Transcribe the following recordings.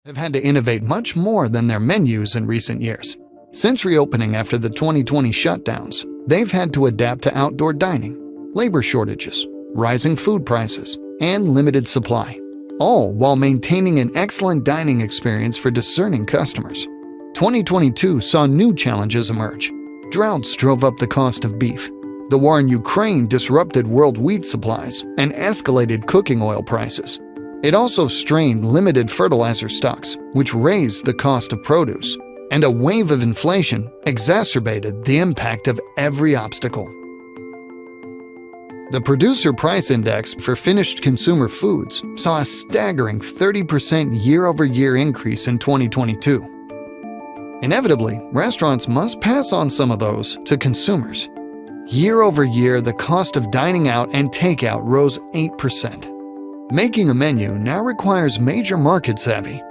have had to innovate much more than their menus in recent years. Since reopening after the 2020 shutdowns, they've had to adapt to outdoor dining, labor shortages, rising food prices, and limited supply, all while maintaining an excellent dining experience for discerning customers. 2022 saw new challenges emerge. Droughts drove up the cost of beef. The war in Ukraine disrupted world wheat supplies and escalated cooking oil prices. It also strained limited fertilizer stocks, which raised the cost of produce. And a wave of inflation exacerbated the impact of every obstacle. The Producer Price Index for finished consumer foods saw a staggering 30% year-over-year increase in 2022. Inevitably, restaurants must pass on some of those to consumers. Year-over-year, the cost of dining out and takeout rose 8%. Making a menu now requires major market savvy.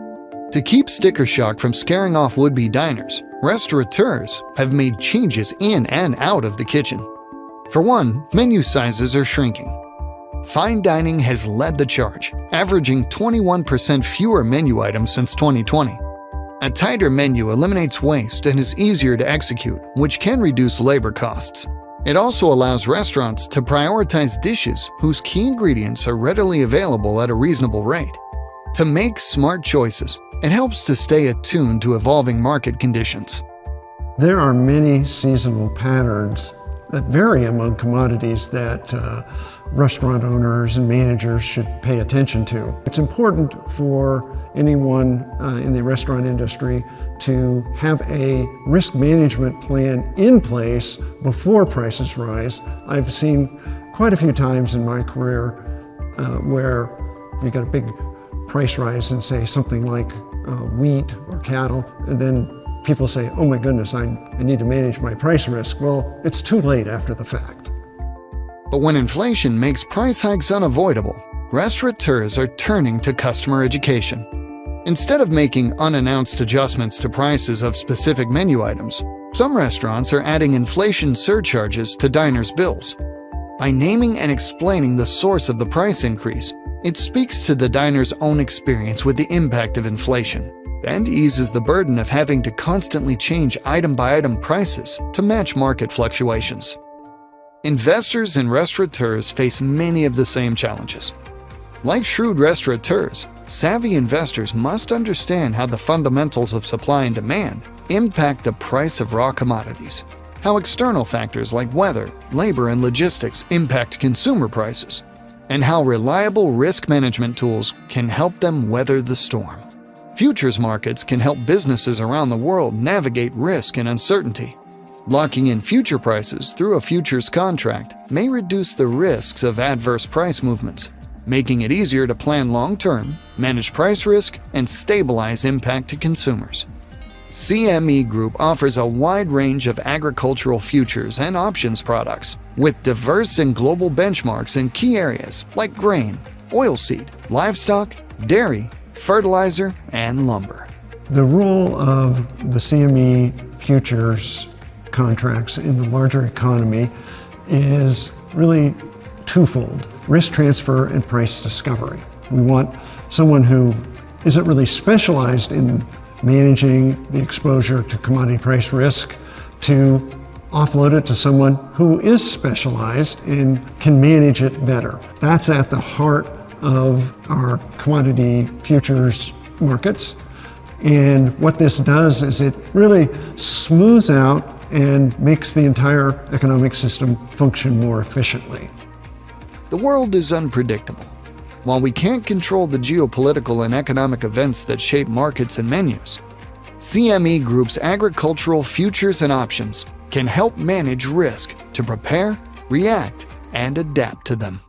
To keep sticker shock from scaring off would-be diners, restaurateurs have made changes in and out of the kitchen. For one, menu sizes are shrinking. Fine dining has led the charge, averaging 21% fewer menu items since 2020. A tighter menu eliminates waste and is easier to execute, which can reduce labor costs. It also allows restaurants to prioritize dishes whose key ingredients are readily available at a reasonable rate. To make smart choices, it helps to stay attuned to evolving market conditions. There are many seasonal patterns that vary among commodities that restaurant owners and managers should pay attention to. It's important for anyone in the restaurant industry to have a risk management plan in place before prices rise. I've seen quite a few times in my career where you got a big price rise in, say, something like wheat or cattle, and then people say, oh my goodness, I need to manage my price risk. Well, it's too late after the fact. But when inflation makes price hikes unavoidable, restaurateurs are turning to customer education. Instead of making unannounced adjustments to prices of specific menu items, some restaurants are adding inflation surcharges to diners' bills. By naming and explaining the source of the price increase, it speaks to the diner's own experience with the impact of inflation and eases the burden of having to constantly change item-by-item prices to match market fluctuations. Investors and restaurateurs face many of the same challenges. Like shrewd restaurateurs, savvy investors must understand how the fundamentals of supply and demand impact the price of raw commodities, how external factors like weather, labor, and logistics impact consumer prices, and how reliable risk management tools can help them weather the storm. Futures markets can help businesses around the world navigate risk and uncertainty. Locking in future prices through a futures contract may reduce the risks of adverse price movements, making it easier to plan long-term, manage price risk, and stabilize impact to consumers. CME Group offers a wide range of agricultural futures and options products with diverse and global benchmarks in key areas like grain, oilseed, livestock, dairy, fertilizer, and lumber. The role of the CME futures contracts in the larger economy is really twofold: risk transfer and price discovery. We want someone who isn't really specialized in managing the exposure to commodity price risk to offload it to someone who is specialized and can manage it better. That's at the heart of our commodity futures markets. And what this does is it really smooths out and makes the entire economic system function more efficiently. The world is unpredictable. While we can't control the geopolitical and economic events that shape markets and menus, CME Group's agricultural futures and options can help manage risk to prepare, react, and adapt to them.